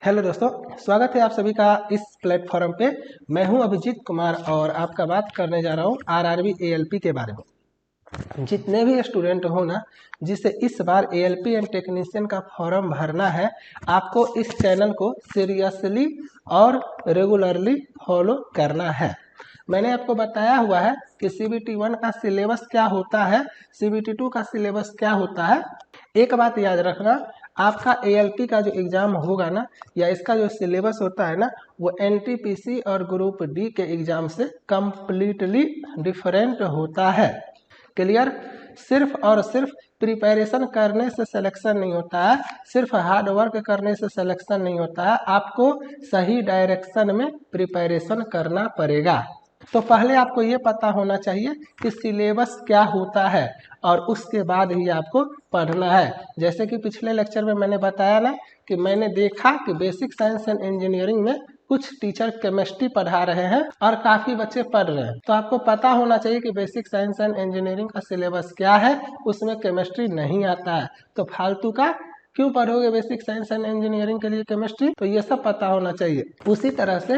Hello दोस्तों, स्वागत है आप सभी का इस प्लेटफॉर्म पे। मैं हूं अभिजीत कुमार और आपका बात करने जा रहा हूं आरआरबी एएलपी के बारे में। जितने भी स्टूडेंट हो ना, जिसे इस बार एएलपी एंड टेक्नीशियन का फॉर्म भरना है, आपको इस चैनल को सीरियसली और रेगुलरली फॉलो करना है। मैंने आपको बताया हुआ है कि CBT 1 का सिलेबस क्या होता है, CBT 2 का सिलेबस क्या होता है। एक बात याद रखना, आपका ALP का जो एग्ज़ाम होगा ना, या इसका जो सिलेबस होता है ना, वो NTPC और ग्रुप डी के एग्ज़ाम से कम्प्लीटली डिफरेंट होता है। क्लियर? सिर्फ और सिर्फ प्रिपरेशन करने से सिलेक्शन नहीं होता है, सिर्फ हार्ड वर्क करने से सिलेक्शन नहीं होता है, आपको सही डायरेक्शन में प्रिपरेशन करना पड़ेगा। तो पहले आपको ये पता होना चाहिए कि सिलेबस क्या होता है और उसके बाद ही आपको पढ़ना है। जैसे कि पिछले लेक्चर में मैंने बताया ना कि मैंने देखा कि बेसिक साइंस एंड इंजीनियरिंग में कुछ टीचर केमिस्ट्री पढ़ा रहे हैं और काफ़ी बच्चे पढ़ रहे हैं। तो आपको पता होना चाहिए कि बेसिक साइंस एंड इंजीनियरिंग का सिलेबस क्या है, उसमें केमिस्ट्री नहीं आता है। तो फालतू का क्यों पढ़ोगे बेसिक साइंस एंड इंजीनियरिंग के लिए केमिस्ट्री? तो ये सब पता होना चाहिए। उसी तरह से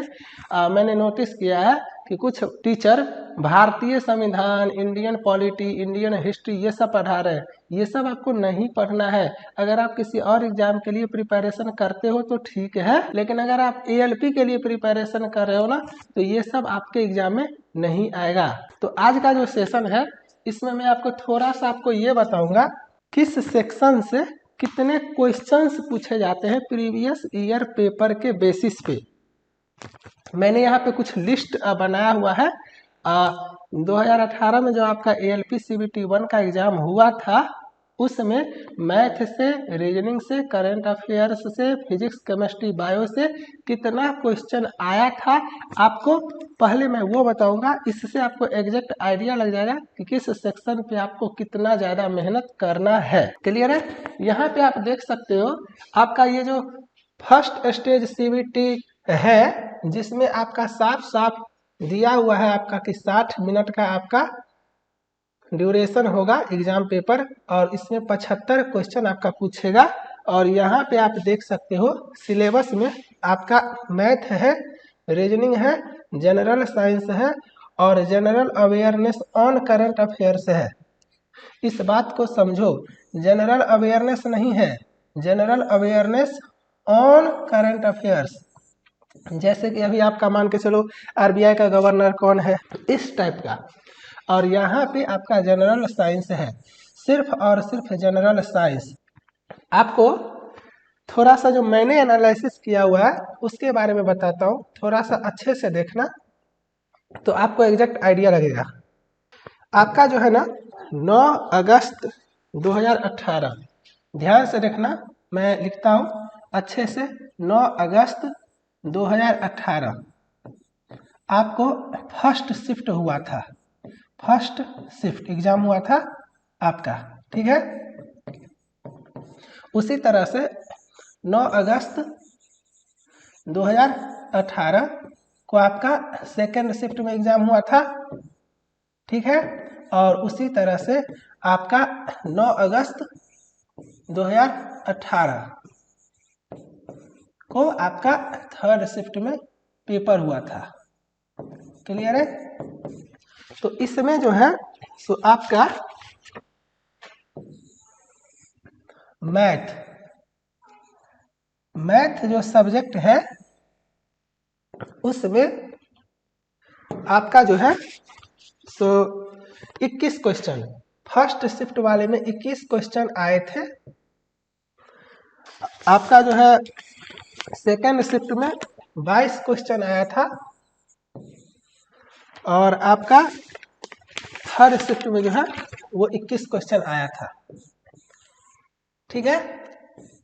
मैंने नोटिस किया है कि कुछ टीचर भारतीय संविधान, इंडियन पॉलिटी, इंडियन हिस्ट्री ये सब पढ़ा रहे हैं। ये सब आपको नहीं पढ़ना है। अगर आप किसी और एग्जाम के लिए प्रिपरेशन करते हो तो ठीक है, लेकिन अगर आप ALP के लिए प्रिपरेशन कर रहे हो ना, तो ये सब आपके एग्जाम में नहीं आएगा। तो आज का जो सेशन है, इसमें मैं आपको थोड़ा सा ये बताऊंगा किस सेक्शन से कितने क्वेश्चंस पूछे जाते हैं प्रीवियस ईयर पेपर के बेसिस पे। मैंने यहाँ पे कुछ लिस्ट बनाया हुआ है। 2018 में जो आपका ALP CBT 1 का एग्जाम हुआ था, उसमें मैथ से, रीजनिंग से, करंट अफेयर्स से, फिजिक्स, केमिस्ट्री, बायो से कितना क्वेश्चन आया था, आपको पहले मैं वो बताऊंगा। इससे आपको एग्जैक्ट आइडिया लग जाएगा कि किस सेक्शन पे आपको कितना ज़्यादा मेहनत करना है। क्लियर है? यहाँ पे आप देख सकते हो, आपका ये जो फर्स्ट स्टेज CBT है, जिसमें आपका साफ साफ दिया हुआ है आपका कि 60 मिनट का आपका ड्यूरेशन होगा एग्जाम पेपर, और इसमें 75 क्वेश्चन आपका पूछेगा। और यहाँ पे आप देख सकते हो सिलेबस में आपका मैथ है, रीजनिंग है, जनरल साइंस है और general awareness on current affairs है। इस बात को समझो, जनरल अवेयरनेस नहीं है, general awareness on current affairs. जैसे कि अभी आपका मान के चलो RBI का गवर्नर कौन है, इस टाइप का। और यहाँ पे आपका जनरल साइंस है, सिर्फ और सिर्फ जनरल साइंस। आपको थोड़ा सा जो मैंने एनालिसिस किया हुआ है उसके बारे में बताता हूँ, थोड़ा सा अच्छे से देखना तो आपको एग्जैक्ट आइडिया लगेगा। आपका जो है ना 9 अगस्त 2018, ध्यान से देखना, मैं लिखता हूँ अच्छे से। 9 अगस्त 2018 आपको फर्स्ट शिफ्ट हुआ था, फर्स्ट शिफ्ट एग्जाम हुआ था आपका, ठीक है। उसी तरह से 9 अगस्त 2018 को आपका सेकेंड शिफ्ट में एग्जाम हुआ था, ठीक है। और उसी तरह से आपका 9 अगस्त 2018 को आपका थर्ड शिफ्ट में पेपर हुआ था। क्लियर है? तो इसमें जो है सो आपका मैथ जो सब्जेक्ट है उसमें आपका जो है सो 21 क्वेश्चन, फर्स्ट शिफ्ट वाले में 21 क्वेश्चन आए थे। आपका जो है सेकेंड शिफ्ट में 22 क्वेश्चन आया था और आपका थर्ड शिफ्ट में जो है वो 21 क्वेश्चन आया था, ठीक है।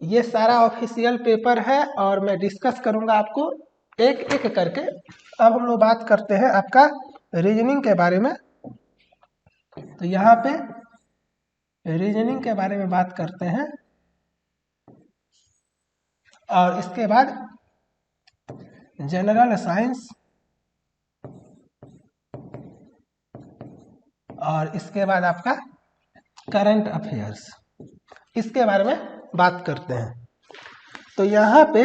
ये सारा ऑफिशियल पेपर है और मैं डिस्कस करूंगा आपको एक एक करके। अब हम लोग बात करते हैं आपका रीजनिंग के बारे में। तो यहाँ पे रीजनिंग के बारे में बात करते हैं और इसके बाद जनरल साइंस और इसके बाद आपका करंट अफेयर्स, इसके बारे में बात करते हैं। तो यहाँ पे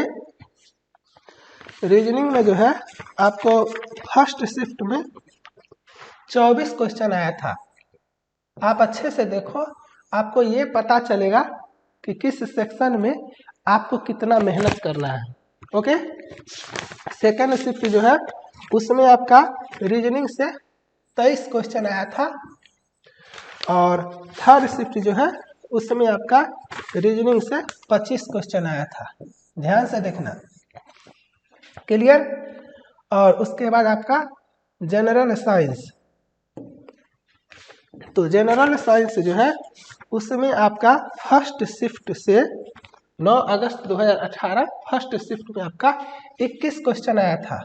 रीजनिंग में जो है आपको फर्स्ट शिफ्ट में 24 क्वेश्चन आया था। आप अच्छे से देखो, आपको ये पता चलेगा कि किस सेक्शन में आपको कितना मेहनत करना है। ओके, सेकंड शिफ्ट जो है उसमें आपका रीजनिंग से 23 क्वेश्चन आया था और थर्ड शिफ्ट जो है उसमें आपका रीजनिंग से 25 क्वेश्चन आया था। ध्यान से देखना, क्लियर। और उसके बाद आपका जनरल साइंस, तो जनरल साइंस जो है उसमें आपका फर्स्ट शिफ्ट से 9 अगस्त 2018 फर्स्ट शिफ्ट में आपका 21 क्वेश्चन आया था।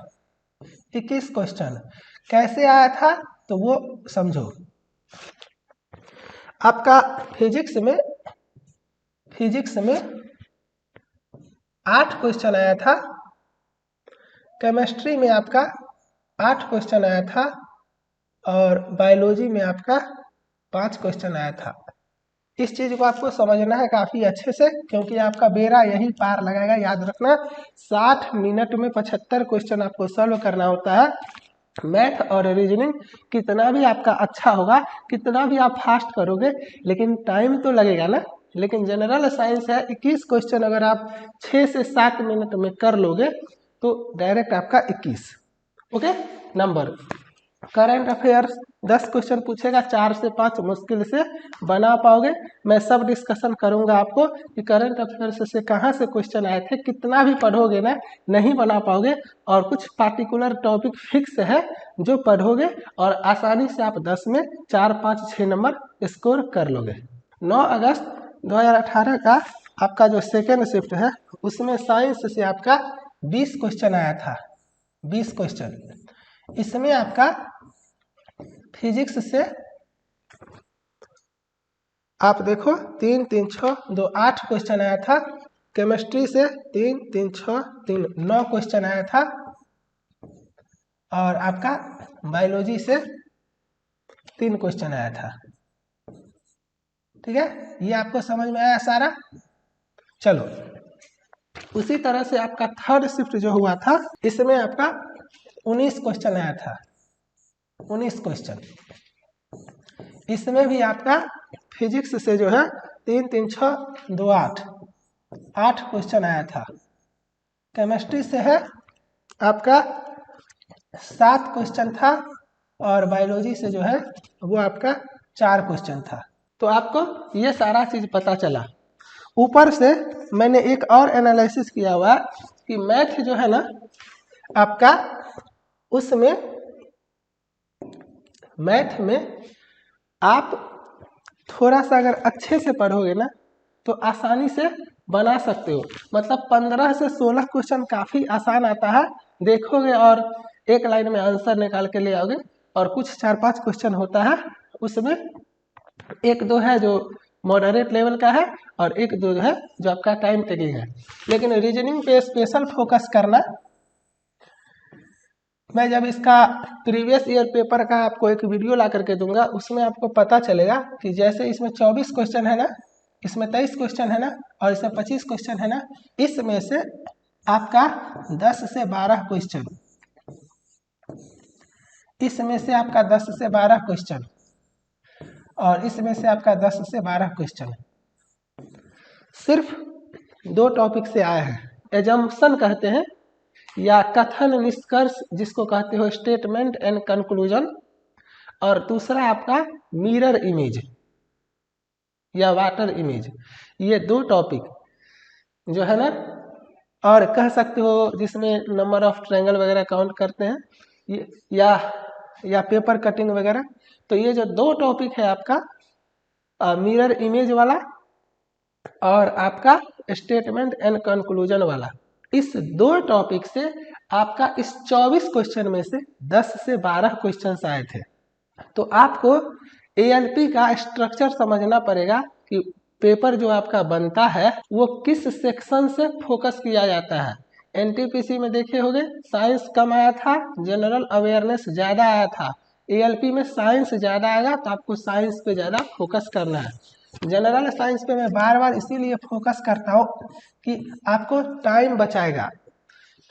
21 क्वेश्चन कैसे आया था तो वो समझो। आपका फिजिक्स में 8 क्वेश्चन आया था, केमिस्ट्री में आपका 8 क्वेश्चन आया था और बायोलॉजी में आपका 5 क्वेश्चन आया था। इस चीज को आपको समझना है काफी अच्छे से, क्योंकि आपका बेरा यही पार लगाएगा। याद रखना 60 मिनट में 75 क्वेश्चन आपको सॉल्व करना होता है। मैथ और रीजनिंग कितना भी आपका अच्छा होगा, कितना भी आप फास्ट करोगे, लेकिन टाइम तो लगेगा ना। लेकिन जनरल साइंस है 21 क्वेश्चन अगर आप 6 से 7 मिनट में कर लोगे तो डायरेक्ट आपका 21। Okay, number current affairs 10 question पूछेगा, 4 से 5 मुश्किल से बना पाओगे। मैं सब डिस्कशन करूंगा आपको कि करंट अफेयर्स से कहाँ से क्वेश्चन आए थे। कितना भी पढ़ोगे ना नहीं बना पाओगे, और कुछ पार्टिकुलर टॉपिक फिक्स है जो पढ़ोगे और आसानी से आप 10 में 4, 5, 6 नंबर स्कोर कर लोगे। 9 अगस्त 2018 का आपका जो सेकेंड शिफ्ट है उसमें साइंस से आपका 20 क्वेश्चन आया था। 20 क्वेश्चन, इसमें आपका फिजिक्स से आप देखो 3, 3, 6, 2, 8 क्वेश्चन आया था। केमिस्ट्री से 3, 3, 6, 3, 9 क्वेश्चन आया था और आपका बायोलॉजी से 3 क्वेश्चन आया था। ठीक है, ये आपको समझ में आया सारा। चलो, उसी तरह से आपका थर्ड शिफ्ट जो हुआ था इसमें आपका 19 क्वेश्चन आया था। 19 क्वेश्चन, इसमें भी आपका फिजिक्स से जो है 3, 3, 6, 2, 8 क्वेश्चन आया था। केमिस्ट्री से है आपका 7 क्वेश्चन था और बायोलॉजी से जो है वो आपका 4 क्वेश्चन था। तो आपको ये सारा चीज पता चला। ऊपर से मैंने एक और एनालिसिस किया हुआ कि मैथ जो है ना आपका, उसमें मैथ में आप थोड़ा सा अगर अच्छे से पढ़ोगे ना तो आसानी से बना सकते हो। मतलब 15 से 16 क्वेश्चन काफ़ी आसान आता है, देखोगे और एक लाइन में आंसर निकाल के ले आओगे। और कुछ 4-5 क्वेश्चन होता है उसमें 1-2 है जो मॉडरेट लेवल का है और 1-2 है जो आपका टाइम टेकिंग है। लेकिन रीजनिंग पे स्पेशल फोकस करना। मैं जब इसका प्रीवियस ईयर पेपर का आपको एक वीडियो ला करके दूंगा, उसमें आपको पता चलेगा कि जैसे इसमें 24 क्वेश्चन है ना, इसमें 23 क्वेश्चन है ना और इसमें 25 क्वेश्चन है ना, इसमें से आपका 10 से 12 क्वेश्चन, इसमें से आपका 10 से 12 क्वेश्चन और इसमें से आपका 10 से 12 क्वेश्चन सिर्फ 2 टॉपिक से आए हैं। एजम्पशन कहते हैं या कथन निष्कर्ष जिसको कहते हो, स्टेटमेंट एंड कंक्लूजन, और दूसरा आपका मिरर इमेज या वाटर इमेज। ये 2 टॉपिक जो है ना, और कह सकते हो जिसमें नंबर ऑफ ट्रायंगल वगैरह काउंट करते हैं या पेपर कटिंग वगैरह। तो ये जो 2 टॉपिक है आपका मिरर इमेज वाला और आपका स्टेटमेंट एंड कंक्लूजन वाला, इस 2 टॉपिक से आपका इस 24 क्वेश्चन में से 10 से 12 क्वेश्चन आए थे। तो आपको एएलपी का स्ट्रक्चर समझना पड़ेगा कि पेपर जो आपका बनता है वो किस सेक्शन से फोकस किया जाता है। एनटीपीसी में देखे होंगे साइंस कम आया था, जनरल अवेयरनेस ज़्यादा आया था। एएलपी में साइंस ज़्यादा आएगा तो आपको साइंस पे ज़्यादा फोकस करना है। जनरल साइंस पे मैं बार बार इसीलिए फोकस करता हूँ कि आपको टाइम बचाएगा।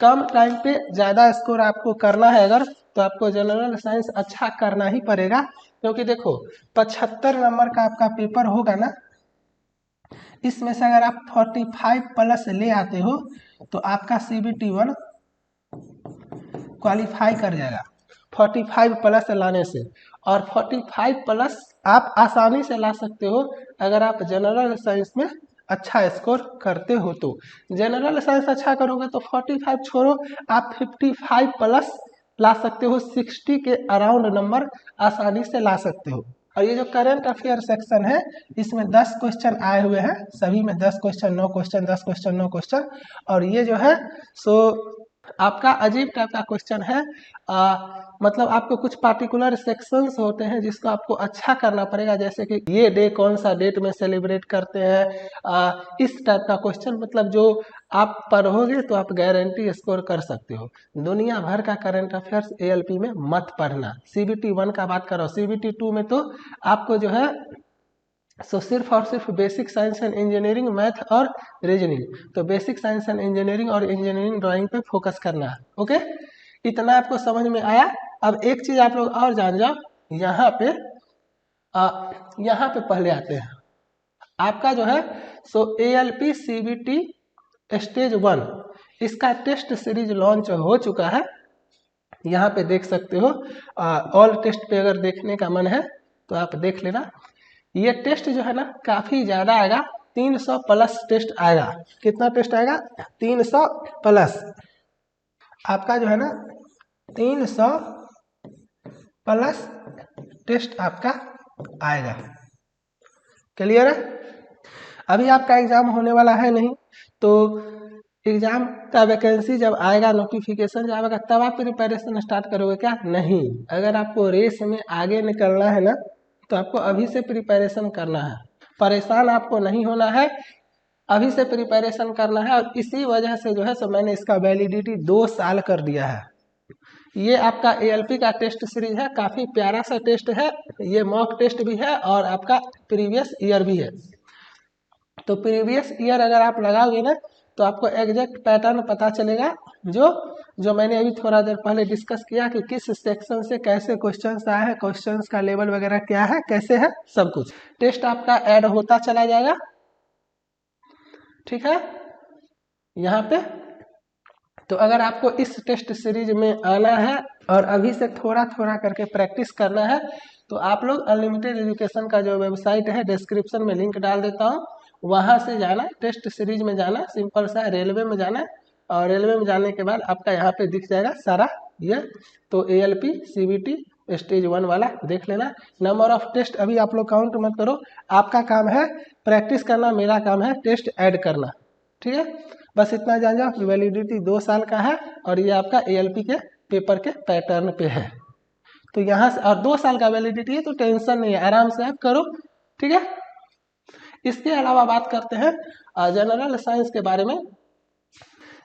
कम टाइम पे ज़्यादा स्कोर आपको करना है अगर, तो आपको जनरल साइंस अच्छा करना ही पड़ेगा। क्योंकि देखो 75 नंबर का आपका पेपर होगा ना, इसमें से अगर आप 45 प्लस ले आते हो तो आपका CBT 1 क्वालिफाई कर जाएगा 45 प्लस लाने से। और 45 प्लस आप आसानी से ला सकते हो अगर आप जनरल साइंस में अच्छा स्कोर करते हो। तो जनरल साइंस अच्छा करोगे तो 45 छोड़ो, आप 55 प्लस ला सकते हो, 60 के अराउंड नंबर आसानी से ला सकते हो। और ये जो करंट अफेयर सेक्शन है इसमें 10 क्वेश्चन आए हुए हैं, सभी में 10 क्वेश्चन 9 क्वेश्चन 10 क्वेश्चन 9 क्वेश्चन। और ये जो है सो आपका अजीब टाइप का क्वेश्चन है, मतलब आपको कुछ पार्टिकुलर सेक्शंस होते हैं जिसको आपको अच्छा करना पड़ेगा, जैसे कि ये डे कौन सा डेट में सेलिब्रेट करते हैं, इस टाइप का क्वेश्चन, मतलब जो आप पढ़ोगे तो आप गारंटी स्कोर कर सकते हो। दुनिया भर का करंट अफेयर्स ALP में मत पढ़ना। CBT 1 का बात करो, CBT 2 में तो आपको जो है सो सिर्फ और सिर्फ basic science and engineering, math और रीजनिंग, तो बेसिक साइंस एंड इंजीनियरिंग और इंजीनियरिंग ड्राइंग पे फोकस करना है। ओके, इतना आपको समझ में आया। अब एक चीज आप लोग और जान जाओ, यहाँ पे पहले आते हैं आपका जो है सो ALP CBT स्टेज 1 इसका टेस्ट सीरीज लॉन्च हो चुका है। यहाँ पे देख सकते हो, ऑल टेस्ट पे अगर देखने का मन है तो आप देख लेना। ये टेस्ट जो है ना काफी ज्यादा आएगा, 300 प्लस टेस्ट आएगा। कितना टेस्ट आएगा? 300 प्लस आपका जो है ना 300 प्लस टेस्ट आपका आएगा। क्लियर है? अभी आपका एग्जाम होने वाला है नहीं, तो एग्जाम का वैकेंसी जब आएगा, नोटिफिकेशन जब आएगा तब आप प्रिपरेशन स्टार्ट करोगे क्या? नहीं, अगर आपको रेस में आगे निकलना है ना तो आपको अभी से प्रिपरेशन करना है। परेशान आपको नहीं होना है, अभी से प्रिपरेशन करना है। और इसी वजह से जो है सो मैंने इसका वैलिडिटी 2 साल कर दिया है। ये आपका ALP का टेस्ट सीरीज है, काफी प्यारा सा टेस्ट है। ये मॉक टेस्ट भी है और आपका प्रीवियस ईयर भी है। तो प्रीवियस ईयर अगर आप लगाओगे ना तो आपको एग्जैक्ट पैटर्न पता चलेगा, जो मैंने अभी थोड़ा देर पहले डिस्कस किया कि किस सेक्शन से कैसे क्वेश्चंस आए हैं, क्वेश्चंस का लेवल वगैरह क्या है, कैसे है, सब कुछ टेस्ट आपका ऐड होता चला जाएगा। ठीक है, यहाँ पे तो अगर आपको इस टेस्ट सीरीज में आना है और अभी से थोड़ा थोड़ा करके प्रैक्टिस करना है तो आप लोग अनलिमिटेड एजुकेशन का जो वेबसाइट है डिस्क्रिप्शन में लिंक डाल देता हूँ, वहाँ से जाना, टेस्ट सीरीज में जाना, सिंपल सा रेलवे में जाना। और रेलवे में जाने के बाद आपका यहाँ पे दिख जाएगा सारा ये, तो ALP CBT स्टेज 1 वाला देख लेना। नंबर ऑफ टेस्ट अभी आप लोग काउंट मत करो, आपका काम है प्रैक्टिस करना, मेरा काम है टेस्ट ऐड करना। ठीक है, बस इतना जान जाओ। वैलिडिटी 2 साल का है और ये आपका ALP के पेपर के पैटर्न पे है। तो यहाँ से और 2 साल का वैलिडिटी है, तो टेंशन नहीं है, आराम से आप करो। ठीक है, इसके अलावा बात करते हैं जनरल साइंस के बारे में।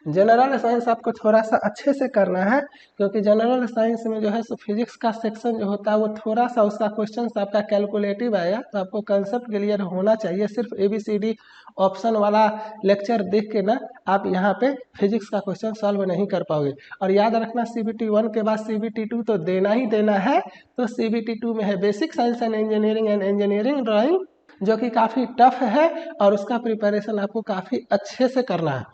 जनरल साइंस आपको थोड़ा सा अच्छे से करना है, क्योंकि जनरल साइंस में जो है सो फिजिक्स का सेक्शन जो होता है वो थोड़ा सा उसका क्वेश्चन आपका कैलकुलेटिव आएगा, तो आपको कंसेप्ट क्लियर होना चाहिए। सिर्फ ABCD ऑप्शन वाला लेक्चर देख के ना आप यहाँ पे फिजिक्स का क्वेश्चन सॉल्व नहीं कर पाओगे। और याद रखना CBT 1 के बाद CBT 2 तो देना ही देना है। तो CBT 2 में है basic science and engineering drawing, जो कि काफ़ी टफ है और उसका प्रिपरेशन आपको काफ़ी अच्छे से करना है।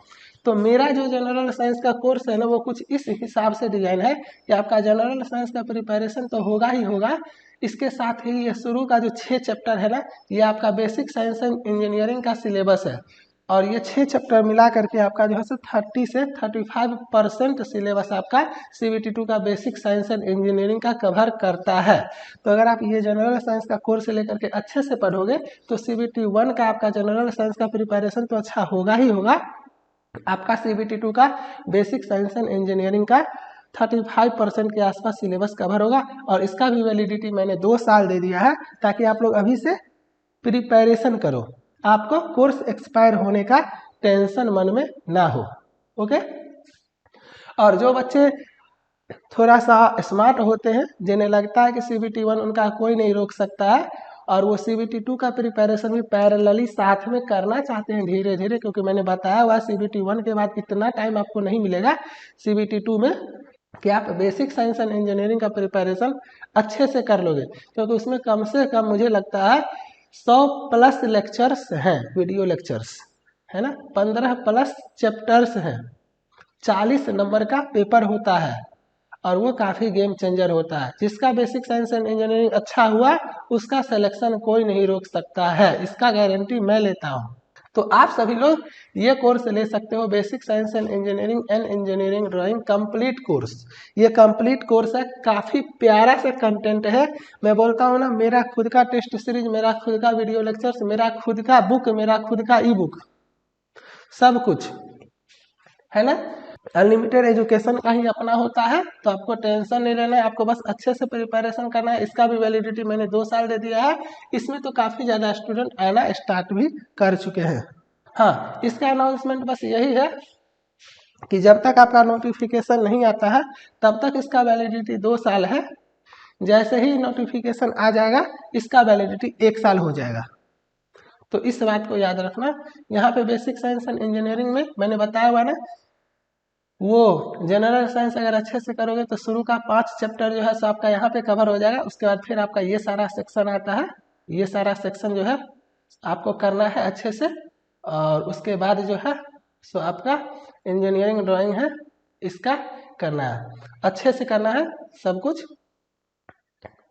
तो मेरा जो जनरल साइंस का कोर्स है ना वो कुछ इस हिसाब से डिजाइन है कि आपका जनरल साइंस का प्रिपरेशन तो होगा ही होगा, इसके साथ ही ये शुरू का जो 6 चैप्टर है ना ये आपका बेसिक साइंस एंड इंजीनियरिंग का सिलेबस है। और ये 6 चैप्टर मिला करके आपका जो है सो 30 से 35% सिलेबस आपका CBT 2 का बेसिक साइंस एंड इंजीनियरिंग का कवर करता है। तो अगर आप ये जनरल साइंस का कोर्स लेकर के अच्छे से पढ़ोगे तो CBT 1 का आपका जनरल साइंस का प्रिपरेशन तो अच्छा होगा ही होगा, आपका CBT 2 का बेसिक साइंस एंड इंजीनियरिंग का 35% के आसपास सिलेबस कवर होगा। और इसका भी वैलिडिटी मैंने 2 साल दे दिया है ताकि आप लोग अभी से प्रिपरेशन करो, आपको कोर्स एक्सपायर होने का टेंशन मन में ना हो। ओके, और जो बच्चे थोड़ा सा स्मार्ट होते हैं, जिन्हें लगता है कि CBT 1 उनका कोई नहीं रोक सकता है, और वो CBT 2 का प्रिपरेशन भी पैरेलली साथ में करना चाहते हैं धीरे धीरे, क्योंकि मैंने बताया हुआ CBT 1 के बाद इतना टाइम आपको नहीं मिलेगा CBT 2 में कि आप बेसिक साइंस एंड इंजीनियरिंग का प्रिपरेशन अच्छे से कर लोगे, क्योंकि उसमें कम से कम मुझे लगता है 100+ लेक्चर्स हैं, वीडियो लेक्चर्स है ना, 15+ चैप्टर्स हैं, 40 नंबर का पेपर होता है और वो काफ़ी गेम चेंजर होता है। जिसका बेसिक साइंस एंड इंजीनियरिंग अच्छा हुआ उसका सिलेक्शन कोई नहीं रोक सकता है, इसका गारंटी मैं लेता हूँ। तो आप सभी लोग ये कोर्स ले सकते हो, basic science and engineering drawing complete course. ये कंप्लीट कोर्स है, काफ़ी प्यारा सा कंटेंट है। मैं बोलता हूँ ना, मेरा खुद का टेस्ट सीरीज, मेरा खुद का वीडियो लेक्चर्स, मेरा खुद का बुक, मेरा खुद का ई बुक, सब कुछ है ना। अनलिमिटेड एजुकेशन का ही अपना होता है, तो आपको टेंशन नहीं लेना है, आपको बस अच्छे से प्रिपरेशन करना है। इसका भी वैलिडिटी मैंने 2 साल दे दिया है। इसमें तो काफ़ी ज़्यादा स्टूडेंट आना स्टार्ट भी कर चुके हैं। हाँ, इसका अनाउंसमेंट बस यही है कि जब तक आपका नोटिफिकेशन नहीं आता है तब तक इसका वैलिडिटी 2 साल है। जैसे ही नोटिफिकेशन आ जाएगा इसका वैलिडिटी 1 साल हो जाएगा। तो इस बात को याद रखना। यहाँ पे बेसिक साइंस एंड इंजीनियरिंग में मैंने बताया हुआ ना, वो जनरल साइंस अगर अच्छे से करोगे तो शुरू का 5 चैप्टर जो है सो आपका यहाँ पे कवर हो जाएगा। उसके बाद फिर आपका ये सारा सेक्शन आता है, ये सारा सेक्शन जो है आपको करना है अच्छे से। और उसके बाद जो है सो आपका इंजीनियरिंग ड्राइंग है, इसका करना है, अच्छे से करना है। सब कुछ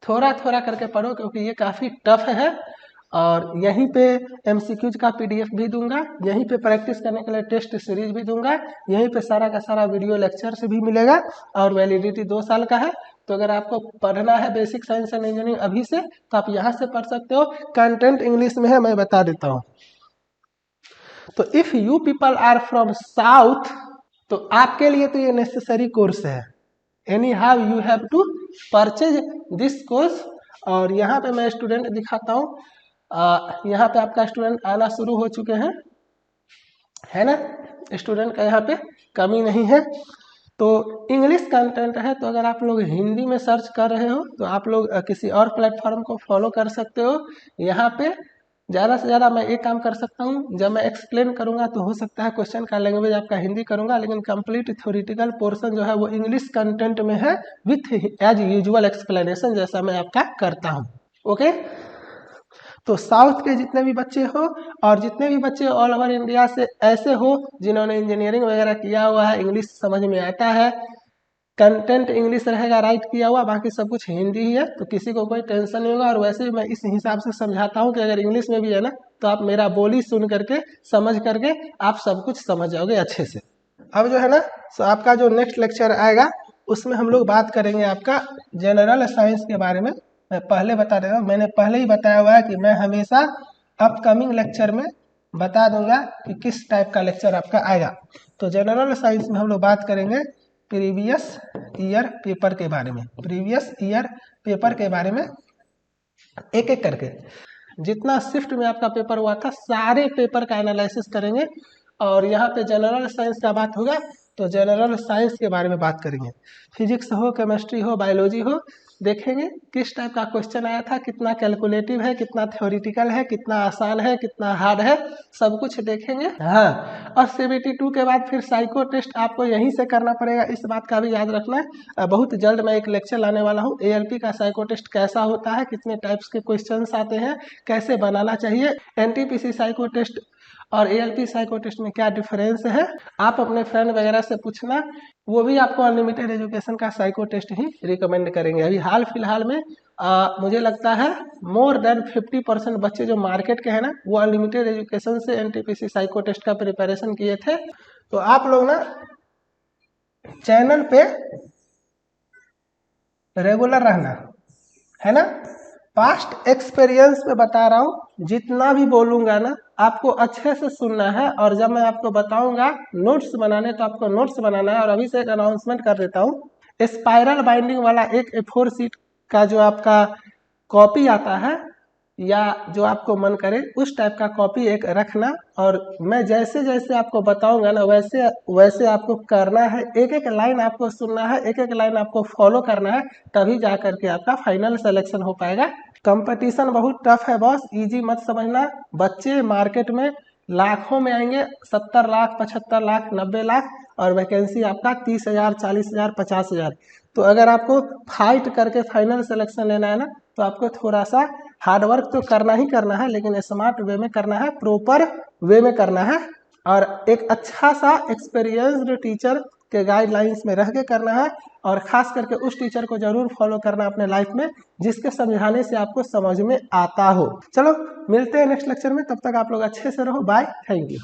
थोड़ा थोड़ा करके पढ़ो, क्योंकि ये काफ़ी टफ है। और यहीं पे MCQs का PDF भी दूंगा, यहीं पे प्रैक्टिस करने के लिए टेस्ट सीरीज भी दूंगा, यहीं पे सारा का सारा वीडियो लेक्चर्स भी मिलेगा और वैलिडिटी 2 साल का है। तो अगर आपको पढ़ना है बेसिक साइंस एंड इंजीनियरिंग अभी से तो आप यहाँ से पढ़ सकते हो। कंटेंट इंग्लिश में है, मैं बता देता हूँ। तो if you people are from south, तो आपके लिए तो ये नेसेसरी कोर्स है। Anyhow you have to purchase this course. और यहाँ पे मैं स्टूडेंट दिखाता हूँ, यहाँ पे आपका स्टूडेंट आना शुरू हो चुके हैं, है ना। स्टूडेंट का यहाँ पे कमी नहीं है। तो इंग्लिश कंटेंट है, तो अगर आप लोग हिंदी में सर्च कर रहे हो तो आप लोग किसी और प्लेटफॉर्म को फॉलो कर सकते हो। यहाँ पे ज़्यादा से ज़्यादा मैं एक काम कर सकता हूँ, जब मैं एक्सप्लेन करूँगा तो हो सकता है क्वेश्चन का लैंग्वेज आपका हिंदी करूँगा, लेकिन कंप्लीट थ्योरेटिकल पोर्शन जो है वो इंग्लिश कंटेंट में है विथ एज यूजुअल एक्सप्लेनेशन, जैसा मैं आपका करता हूँ। ओके, तो साउथ के जितने भी बच्चे हो और जितने भी बच्चे ऑल ओवर इंडिया से ऐसे हो जिन्होंने इंजीनियरिंग वगैरह किया हुआ है, इंग्लिश समझ में आता है, कंटेंट इंग्लिश रहेगा राइट किया हुआ, बाकी सब कुछ हिंदी ही है, तो किसी को कोई टेंशन नहीं होगा। और वैसे भी मैं इस हिसाब से समझाता हूँ कि अगर इंग्लिश में भी है ना तो आप मेरा बोली सुन करके समझ करके आप सब कुछ समझ जाओगे अच्छे से। अब जो है ना, तो आपका जो नेक्स्ट लेक्चर आएगा उसमें हम लोग बात करेंगे आपका जनरल साइंस के बारे में। मैं पहले बता दे रहा हूँ, मैंने पहले ही बताया हुआ है कि मैं हमेशा अपकमिंग लेक्चर में बता दूंगा कि किस टाइप का लेक्चर आपका आएगा। तो जनरल साइंस में हम लोग बात करेंगे प्रीवियस ईयर पेपर के बारे में, प्रीवियस ईयर पेपर के बारे में एक एक करके जितना शिफ्ट में आपका पेपर हुआ था सारे पेपर का एनालिसिस करेंगे। और यहाँ पे जनरल साइंस का बात होगा तो जनरल साइंस के बारे में बात करेंगे। फिजिक्स हो, केमिस्ट्री हो, बायोलॉजी हो, देखेंगे किस टाइप का क्वेश्चन आया था, कितना कैलकुलेटिव है, कितना थ्योरेटिकल है, कितना आसान है, कितना हार्ड है, सब कुछ देखेंगे। हाँ, और CBT 2 के बाद फिर साइको टेस्ट आपको यहीं से करना पड़ेगा, इस बात का भी याद रखना है। बहुत जल्द मैं एक लेक्चर लाने वाला हूँ, ALP का साइको टेस्ट कैसा होता है, कितने टाइप्स के क्वेश्चंस आते हैं, कैसे बनाना चाहिए, NTPC साइको टेस्ट और ALP साइको टेस्ट में क्या डिफरेंस है, आप अपने फ्रेंड वगैरह से पूछना। वो भी आपको अनलिमिटेड एजुकेशन का साइको टेस्ट ही रिकमेंड करेंगे। अभी हाल फिलहाल में मुझे लगता है मोर देन 50% बच्चे जो मार्केट के हैं ना वो अनलिमिटेड एजुकेशन से NTPC साइको टेस्ट का प्रिपरेशन किए थे। तो आप लोग ना चैनल पे रेगुलर रहना, है ना। पास्ट एक्सपीरियंस में बता रहा हूँ, जितना भी बोलूँगा ना आपको अच्छे से सुनना है। और जब मैं आपको बताऊंगा नोट्स बनाने तो आपको नोट्स बनाना है। और अभी से एक अनाउंसमेंट कर देता हूँ, स्पाइरल बाइंडिंग वाला एक A4 शीट का जो आपका कॉपी आता है या जो आपको मन करे उस टाइप का कॉपी एक रखना, और मैं जैसे जैसे आपको बताऊंगा ना वैसे वैसे आपको करना है, एक एक लाइन आपको सुनना है, एक एक लाइन आपको फॉलो करना है, तभी जा करके आपका फाइनल सिलेक्शन हो पाएगा। कंपटीशन बहुत टफ है बॉस, इजी मत समझना। बच्चे मार्केट में लाखों में आएंगे, 70 लाख, 75 लाख, 90 लाख, और वैकेंसी आपका 30,000, 40,000, 50,000। तो अगर आपको फाइट करके फाइनल सिलेक्शन लेना है ना, तो आपको थोड़ा सा हार्डवर्क तो करना ही करना है, लेकिन स्मार्ट वे में करना है, प्रॉपर वे में करना है, और एक अच्छा सा एक्सपीरियंस्ड टीचर के गाइडलाइंस में रह के करना है, और खास करके उस टीचर को जरूर फॉलो करना अपने लाइफ में जिसके समझाने से आपको समझ में आता हो। चलो मिलते हैं नेक्स्ट लेक्चर में, तब तक आप लोग अच्छे से रहो, बाय, थैंक यू।